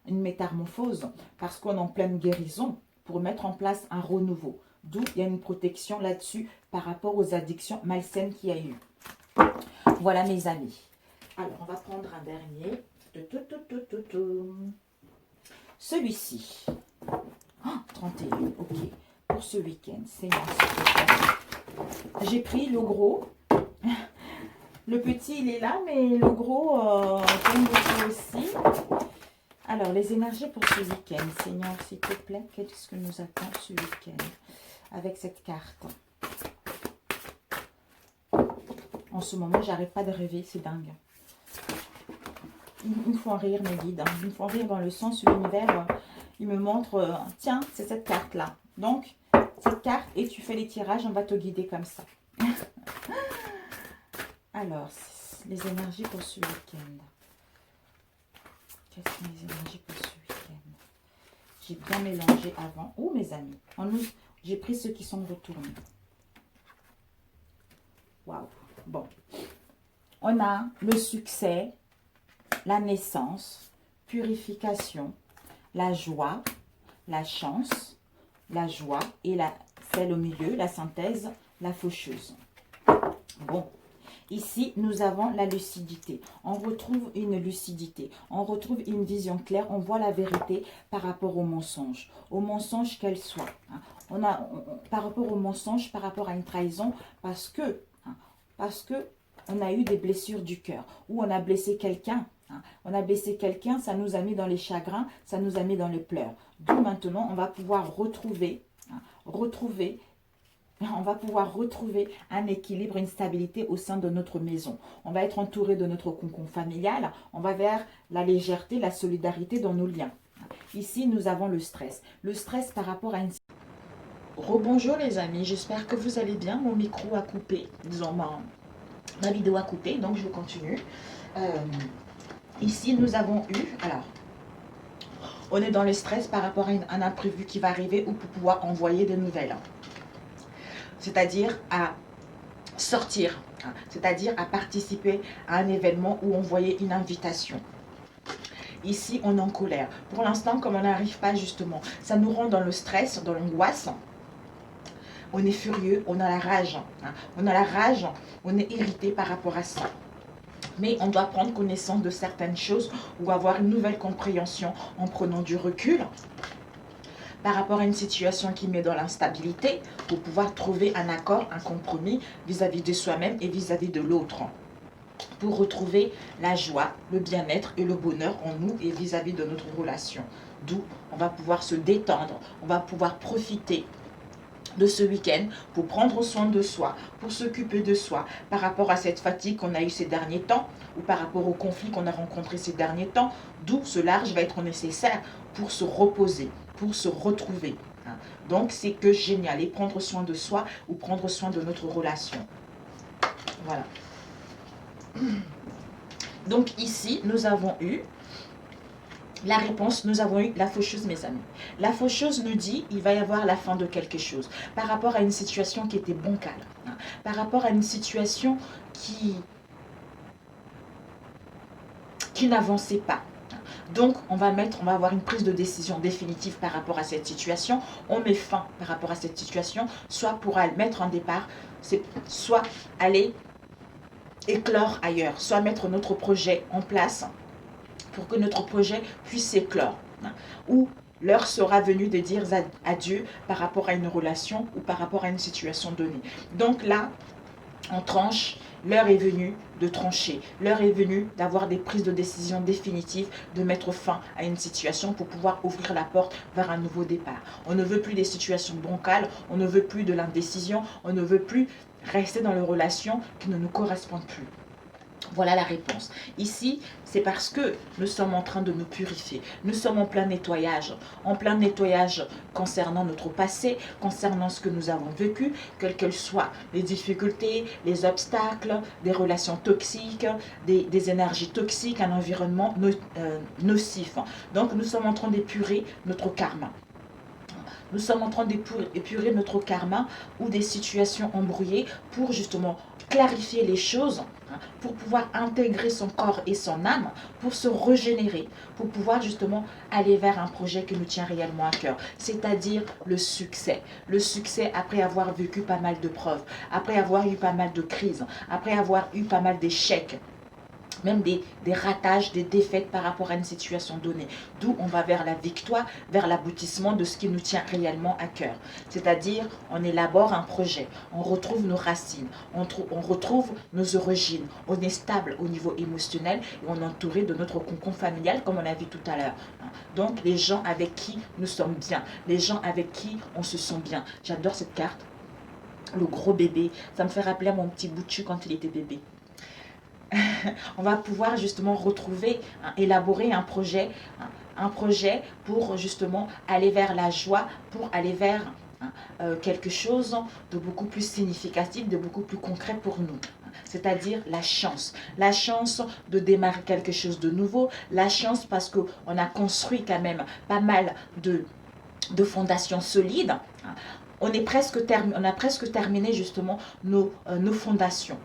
une métamorphose, parce qu'on est en pleine guérison pour mettre en place un renouveau. D'où il y a une protection là-dessus par rapport aux addictions malsaines qu'il y a eu. Voilà mes amis. Alors, on va prendre un dernier. Celui-ci. Oh, 31, ok. Pour ce week-end, Seigneur, s'il te plaît. J'ai pris le gros. Le petit, il est là, mais le gros, j'aime beaucoup aussi. Alors, les énergies pour ce week-end. Seigneur, s'il te plaît, qu'est-ce que nous attend ce week-end avec cette carte? En ce moment, j'arrête pas de rêver, c'est dingue. Il me faut en rire, mes guides. Il me faut en rire dans le sens où l'univers, il me montre, tiens, c'est cette carte-là. Donc, cette carte, et tu fais les tirages, on va te guider comme ça. Alors, les énergies pour ce week-end. Quelles sont les énergies pour ce week-end? J'ai bien mélangé avant. Oh, mes amis, j'ai pris ceux qui sont retournés. Waouh. Bon. On a le succès, la naissance, purification, la joie, la chance, la joie et celle au milieu, la synthèse, la faucheuse. Bon. Ici, nous avons la lucidité. On retrouve une lucidité. On retrouve une vision claire. On voit la vérité par rapport aux mensonges. Aux mensonges qu'elles soient. Par rapport aux mensonges, par rapport à une trahison, parce que on a eu des blessures du cœur. Ou on a blessé quelqu'un. On a blessé quelqu'un, ça nous a mis dans les chagrins, ça nous a mis dans les pleurs. Donc maintenant, on va pouvoir retrouver un équilibre, une stabilité au sein de notre maison. On va être entouré de notre cocon familial. On va vers la légèreté, la solidarité dans nos liens. Ici, nous avons le stress. Le stress par rapport à une... Rebonjour les amis, j'espère que vous allez bien. Mon micro a coupé, disons ma vidéo a coupé, donc je continue. Ici, nous avons eu... Alors, on est dans le stress par rapport à un imprévu qui va arriver ou pour pouvoir envoyer des nouvelles. C'est-à-dire à sortir, c'est-à-dire à participer à un événement ou envoyer une invitation. Ici, on est en colère. Pour l'instant, comme on n'arrive pas justement, ça nous rend dans le stress, dans l'angoisse. On est furieux, on a la rage. On a la rage, on est irrité par rapport à ça. Mais on doit prendre connaissance de certaines choses ou avoir une nouvelle compréhension en prenant du recul par rapport à une situation qui met dans l'instabilité pour pouvoir trouver un accord, un compromis vis-à-vis de soi-même et vis-à-vis de l'autre. Pour retrouver la joie, le bien-être et le bonheur en nous et vis-à-vis de notre relation. D'où on va pouvoir se détendre, on va pouvoir profiter de ce week-end pour prendre soin de soi, pour s'occuper de soi par rapport à cette fatigue qu'on a eu ces derniers temps ou par rapport aux conflits qu'on a rencontrés ces derniers temps, d'où ce large va être nécessaire pour se reposer, pour se retrouver. Donc c'est que génial, et prendre soin de soi ou prendre soin de notre relation. Voilà. Donc ici, nous avons eu la réponse, nous avons eu la faucheuse, mes amis. La faucheuse nous dit, il va y avoir la fin de quelque chose. Par rapport à une situation qui était bancale. Par rapport à une situation qui qui n'avançait pas. Donc, on va avoir une prise de décision définitive par rapport à cette situation. On met fin par rapport à cette situation, soit pour mettre un départ, soit aller éclore ailleurs, soit mettre notre projet en place pour que notre projet puisse éclore. Ou l'heure sera venue de dire adieu par rapport à une relation ou par rapport à une situation donnée. Donc là, on tranche. L'heure est venue de trancher. L'heure est venue d'avoir des prises de décision définitives, de mettre fin à une situation pour pouvoir ouvrir la porte vers un nouveau départ. On ne veut plus des situations bancales, on ne veut plus de l'indécision, on ne veut plus rester dans les relations qui ne nous correspondent plus. Voilà la réponse. Ici, c'est parce que nous sommes en train de nous purifier. Nous sommes en plein nettoyage concernant notre passé, concernant ce que nous avons vécu, quelles qu'elles soient les difficultés, les obstacles, des relations toxiques, des énergies toxiques, un environnement nocif. Donc, nous sommes en train d'épurer notre karma. Nous sommes en train d'épurer notre karma ou des situations embrouillées pour justement clarifier les choses, pour pouvoir intégrer son corps et son âme, pour se régénérer, pour pouvoir justement aller vers un projet qui nous tient réellement à cœur, c'est-à-dire le succès. Le succès après avoir vécu pas mal de preuves, après avoir eu pas mal de crises, après avoir eu pas mal d'échecs, même des ratages, des défaites par rapport à une situation donnée. D'où on va vers la victoire, vers l'aboutissement de ce qui nous tient réellement à cœur. C'est-à-dire, on élabore un projet, on retrouve nos racines, on retrouve nos origines, on est stable au niveau émotionnel et on est entouré de notre cocon familial, comme on a vu tout à l'heure. Donc, les gens avec qui nous sommes bien, les gens avec qui on se sent bien. J'adore cette carte. Le gros bébé, ça me fait rappeler à mon petit Bouchu quand il était bébé. On va pouvoir justement retrouver, élaborer un projet pour justement aller vers la joie, pour aller vers quelque chose de beaucoup plus significatif, de beaucoup plus concret pour nous. C'est-à-dire la chance de démarrer quelque chose de nouveau, la chance parce qu'on a construit quand même pas mal de fondations solides. On a presque terminé justement nos fondations.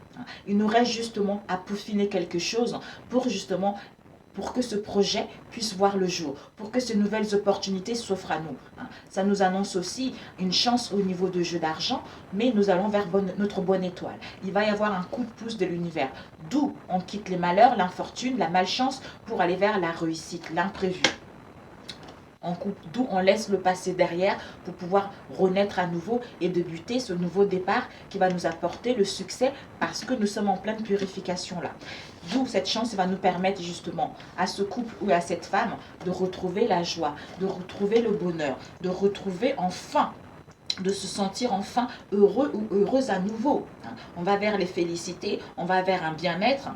Il nous reste justement à peaufiner quelque chose pour que ce projet puisse voir le jour, pour que ces nouvelles opportunités s'offrent à nous. Ça nous annonce aussi une chance au niveau de jeu d'argent, mais nous allons vers notre bonne étoile. Il va y avoir un coup de pouce de l'univers, d'où on quitte les malheurs, l'infortune, la malchance pour aller vers la réussite, l'imprévu. D'où on laisse le passé derrière pour pouvoir renaître à nouveau et débuter ce nouveau départ qui va nous apporter le succès parce que nous sommes en pleine purification là. D'où cette chance va nous permettre justement à ce couple ou à cette femme de retrouver la joie, de retrouver le bonheur, de retrouver enfin, de se sentir enfin heureux ou heureuse à nouveau. On va vers les félicités, on va vers un bien-être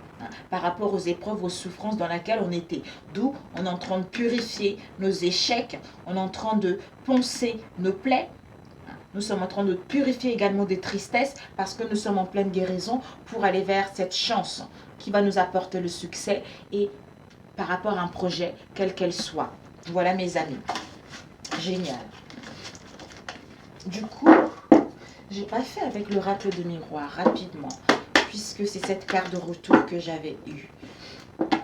par rapport aux épreuves, aux souffrances dans lesquelles on était. D'où on est en train de purifier nos échecs, on est en train de poncer nos plaies. Nous sommes en train de purifier également des tristesses parce que nous sommes en pleine guérison pour aller vers cette chance qui va nous apporter le succès et par rapport à un projet, quel qu'elle soit. Voilà mes amis. Génial. Du coup, j'ai pas fait avec l'oracle de miroir rapidement, puisque c'est cette carte de retour que j'avais eue.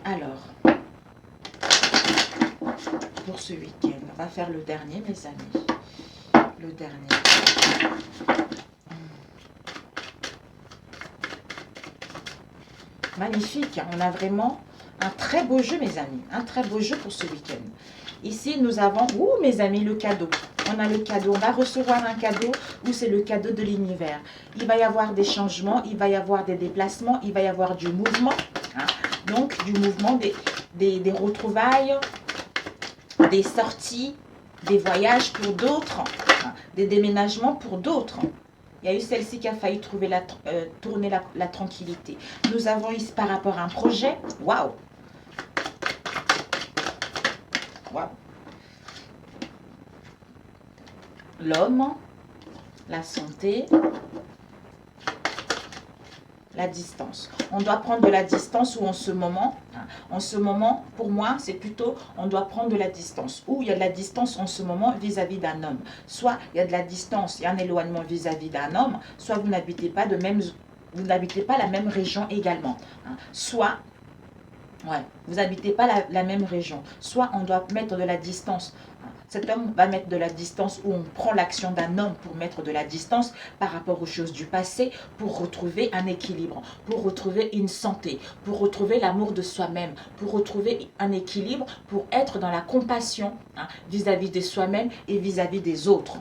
Alors, pour ce week-end, on va faire le dernier, mes amis. Le dernier. Magnifique, on a vraiment un très beau jeu, mes amis. Un très beau jeu pour ce week-end. Ici, nous avons, mes amis, le cadeau. On a le cadeau, on va recevoir un cadeau où c'est le cadeau de l'univers. Il va y avoir des changements, il va y avoir des déplacements, il va y avoir du mouvement. Donc, du mouvement, des retrouvailles, des sorties, des voyages pour d'autres, des déménagements pour d'autres. Il y a eu celle-ci qui a failli tourner la tranquillité. Nous avons ici par rapport à un projet. Waouh! Waouh! L'homme, la santé, la distance. On doit prendre de la distance ou en ce moment, pour moi, c'est plutôt, on doit prendre de la distance. Ou il y a de la distance en ce moment vis-à-vis d'un homme. Soit il y a de la distance, il y a un éloignement vis-à-vis d'un homme, soit vous n'habitez pas la même région également. Soit Ouais, vous n'habitez pas la même région. Soit on doit mettre de la distance. Cet homme va mettre de la distance, ou on prend l'action d'un homme pour mettre de la distance par rapport aux choses du passé, pour retrouver un équilibre, pour retrouver une santé, pour retrouver l'amour de soi-même, pour retrouver un équilibre, pour être dans la compassion vis-à-vis de soi-même et vis-à-vis des autres.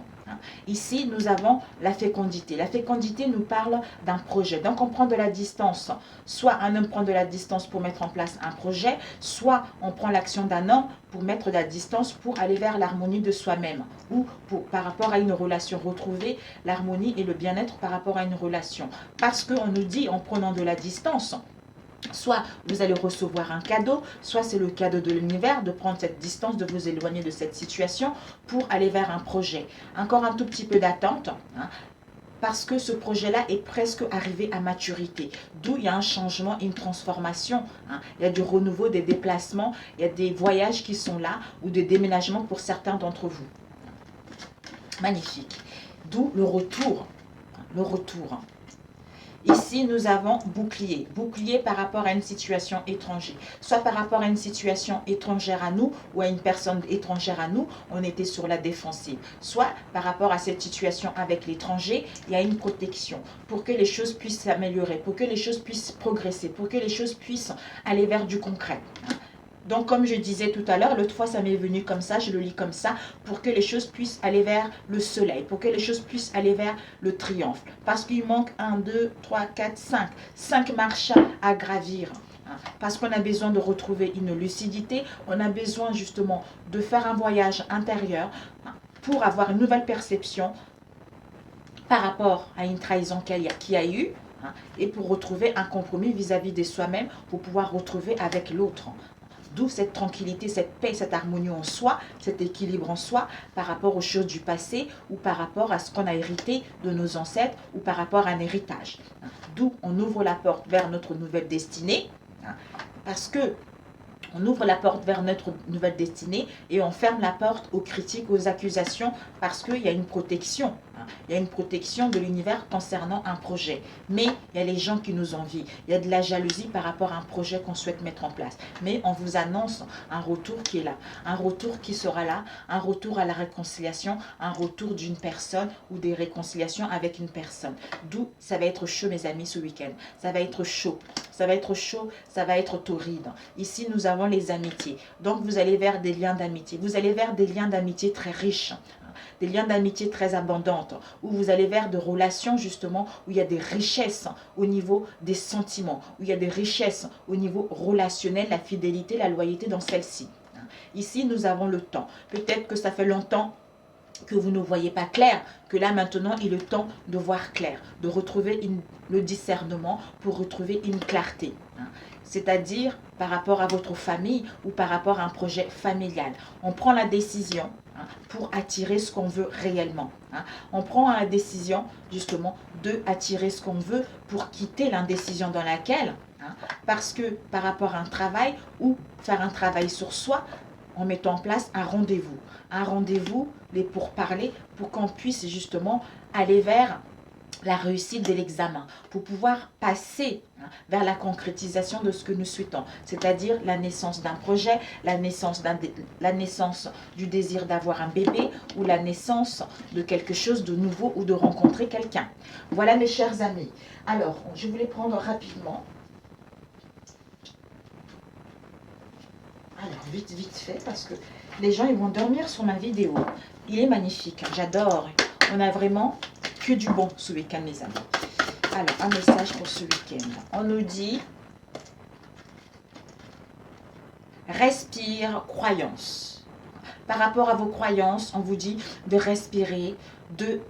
Ici, nous avons la fécondité. La fécondité nous parle d'un projet. Donc, on prend de la distance. Soit un homme prend de la distance pour mettre en place un projet, soit on prend l'action d'un homme pour mettre de la distance pour aller vers l'harmonie de soi-même, ou par rapport à une relation, retrouver l'harmonie et le bien-être par rapport à une relation. Parce qu'on nous dit, en prenant de la distance, soit vous allez recevoir un cadeau, soit c'est le cadeau de l'univers de prendre cette distance, de vous éloigner de cette situation pour aller vers un projet. Encore un tout petit peu d'attente, parce que ce projet-là est presque arrivé à maturité. D'où il y a un changement, une transformation. Il y a du renouveau, des déplacements, il y a des voyages qui sont là, ou des déménagements pour certains d'entre vous. Magnifique. D'où le retour. Le retour. Ici, nous avons bouclier. Bouclier par rapport à une situation étrangère. Soit par rapport à une situation étrangère à nous ou à une personne étrangère à nous, on était sur la défensive. Soit par rapport à cette situation avec l'étranger, il y a une protection pour que les choses puissent s'améliorer, pour que les choses puissent progresser, pour que les choses puissent aller vers du concret. Donc, comme je disais tout à l'heure, l'autre fois, ça m'est venu comme ça, je le lis comme ça, pour que les choses puissent aller vers le soleil, pour que les choses puissent aller vers le triomphe. Parce qu'il manque 1, 2, 3, 4, 5. 5 marches à gravir. Parce qu'on a besoin de retrouver une lucidité, on a besoin justement de faire un voyage intérieur pour avoir une nouvelle perception par rapport à une trahison qu'il y a eu, et pour retrouver un compromis vis-à-vis de soi-même, pour pouvoir retrouver avec l'autre. D'où cette tranquillité, cette paix, cette harmonie en soi, cet équilibre en soi par rapport aux choses du passé ou par rapport à ce qu'on a hérité de nos ancêtres ou par rapport à un héritage. D'où on ouvre la porte vers notre nouvelle destinée parce que on ouvre la porte vers notre nouvelle destinée et on ferme la porte aux critiques, aux accusations parce qu'il y a une protection. Il y a une protection de l'univers concernant un projet. Mais il y a les gens qui nous envient. Il y a de la jalousie par rapport à un projet qu'on souhaite mettre en place. Mais on vous annonce un retour qui est là. Un retour qui sera là. Un retour à la réconciliation. Un retour d'une personne ou des réconciliations avec une personne. D'où ça va être chaud, mes amis, ce week-end. Ça va être chaud. Ça va être chaud. Ça va être torride. Ici, nous avons les amitiés. Donc, vous allez vers des liens d'amitié. Vous allez vers des liens d'amitié très riches. Des liens d'amitié très abondantes, où vous allez vers des relations justement, où il y a des richesses au niveau des sentiments, où il y a des richesses au niveau relationnel, la fidélité, la loyauté dans celle-ci. Ici, nous avons le temps. Peut-être que ça fait longtemps que vous ne voyez pas clair, que là maintenant il est le temps de voir clair, de retrouver le discernement pour retrouver une clarté. C'est-à-dire par rapport à votre famille ou par rapport à un projet familial. On prend la décision pour attirer ce qu'on veut réellement. On prend la décision justement de attirer ce qu'on veut pour quitter l'indécision dans laquelle, parce que par rapport à un travail ou faire un travail sur soi, en mettant en place un rendez-vous pour parler, pour qu'on puisse justement aller vers la réussite de l'examen, pour pouvoir passer vers la concrétisation de ce que nous souhaitons, c'est-à-dire la naissance d'un projet, la naissance du désir d'avoir un bébé ou la naissance de quelque chose de nouveau ou de rencontrer quelqu'un. Voilà mes chers amis. Alors, je voulais prendre rapidement. Alors, vite fait, parce que les gens ils vont dormir sur ma vidéo. Il est magnifique, j'adore. On a vraiment que du bon ce week-end, mes amis. Alors, un message pour ce week-end. On nous dit, respire, croyance. Par rapport à vos croyances, on vous dit de respirer,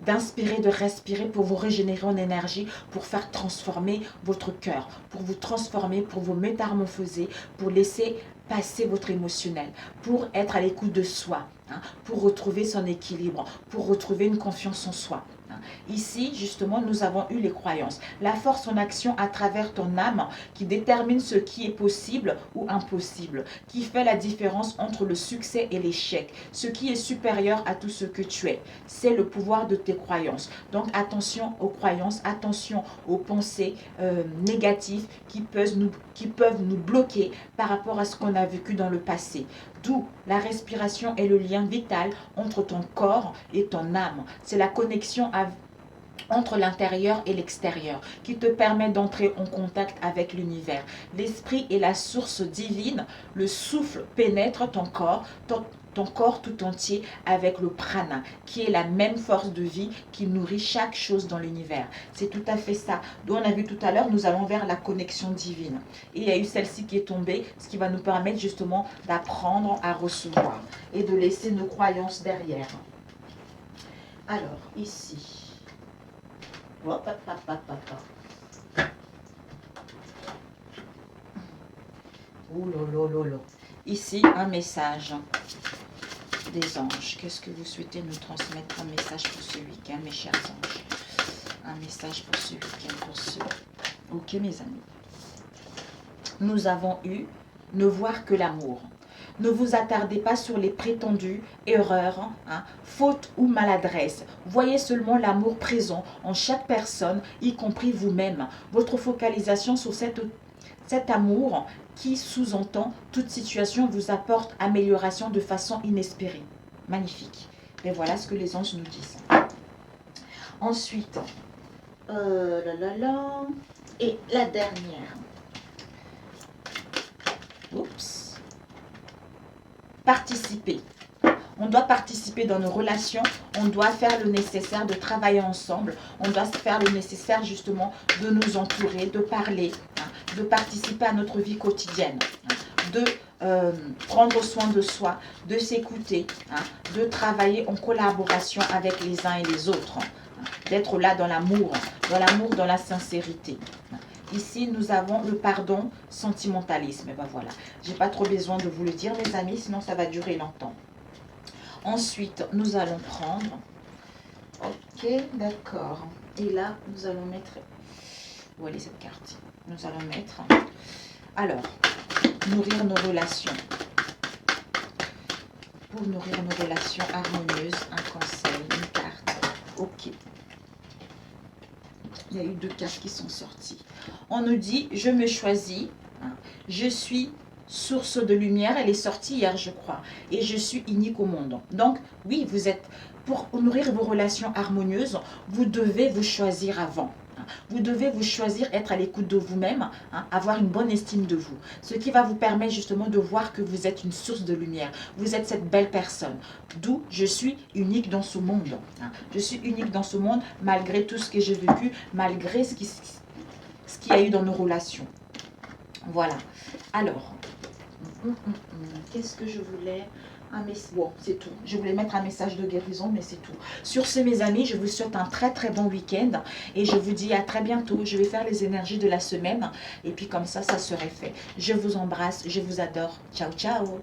d'inspirer, de respirer pour vous régénérer en énergie, pour faire transformer votre cœur, pour vous transformer, pour vous métamorphoser, pour laisser passer votre émotionnel, pour être à l'écoute de soi, pour retrouver son équilibre, pour retrouver une confiance en soi. Ici, justement, nous avons eu les croyances. La force en action à travers ton âme qui détermine ce qui est possible ou impossible, qui fait la différence entre le succès et l'échec, ce qui est supérieur à tout ce que tu es. C'est le pouvoir de tes croyances. Donc, attention aux croyances, attention aux pensées négatives qui peuvent nous bloquer par rapport à ce qu'on a vécu dans le passé. D'où la respiration est le lien vital entre ton corps et ton âme. C'est la connexion entre l'intérieur et l'extérieur qui te permet d'entrer en contact avec l'univers. L'esprit est la source divine. Le souffle pénètre ton corps tout entier avec le prana, qui est la même force de vie qui nourrit chaque chose dans l'univers. C'est tout à fait ça. Donc on a vu tout à l'heure, nous allons vers la connexion divine. Et il y a eu celle-ci qui est tombée, ce qui va nous permettre justement d'apprendre à recevoir et de laisser nos croyances derrière. Alors, ici... Hop, hop, hop, hop, hop. Ouh là là. Ici, un message des anges. Qu'est-ce que vous souhaitez nous transmettre comme message pour ce week-end, mes chers anges? Un message pour ce week-end, pour ce... Ok, mes amis. Nous avons eu ne voir que l'amour. Ne vous attardez pas sur les prétendues erreurs, fautes ou maladresses. Voyez seulement l'amour présent en chaque personne, y compris vous-même. Votre focalisation sur cet amour qui sous-entend toute situation vous apporte amélioration de façon inespérée. Magnifique. Et voilà ce que les anges nous disent. Ensuite, et la dernière. Oups. Participer. On doit participer dans nos relations, on doit faire le nécessaire de travailler ensemble, on doit faire le nécessaire justement de nous entourer, de parler, de participer à notre vie quotidienne, de prendre soin de soi, de s'écouter, de travailler en collaboration avec les uns et les autres, d'être là dans l'amour, dans la sincérité. Ici, nous avons le pardon, sentimentalisme. Et ben voilà, j'ai pas trop besoin de vous le dire, mes amis, sinon ça va durer longtemps. Ensuite, nous allons prendre... Ok, d'accord. Et là, nous allons mettre... Où elle est cette carte? Nous allons mettre... Alors, nourrir nos relations. Pour nourrir nos relations harmonieuses, un conseil, une carte. Ok. Il y a eu 2 cartes qui sont sorties. On nous dit, je me choisis, je suis source de lumière, elle est sortie hier je crois, et je suis unique au monde. Donc oui, vous êtes, pour nourrir vos relations harmonieuses, vous devez vous choisir avant. Vous devez vous choisir, être à l'écoute de vous-même, avoir une bonne estime de vous. Ce qui va vous permettre justement de voir que vous êtes une source de lumière. Vous êtes cette belle personne. D'où je suis unique dans ce monde. Je suis unique dans ce monde malgré tout ce que j'ai vécu, malgré ce qu'il y a eu dans nos relations. Voilà. Alors, qu'est-ce que je voulais... Bon, c'est tout. Je voulais mettre un message de guérison, mais c'est tout. Sur ce, mes amis, je vous souhaite un très très bon week-end. Et je vous dis à très bientôt. Je vais faire les énergies de la semaine. Et puis comme ça serait fait. Je vous embrasse, je vous adore. Ciao, ciao.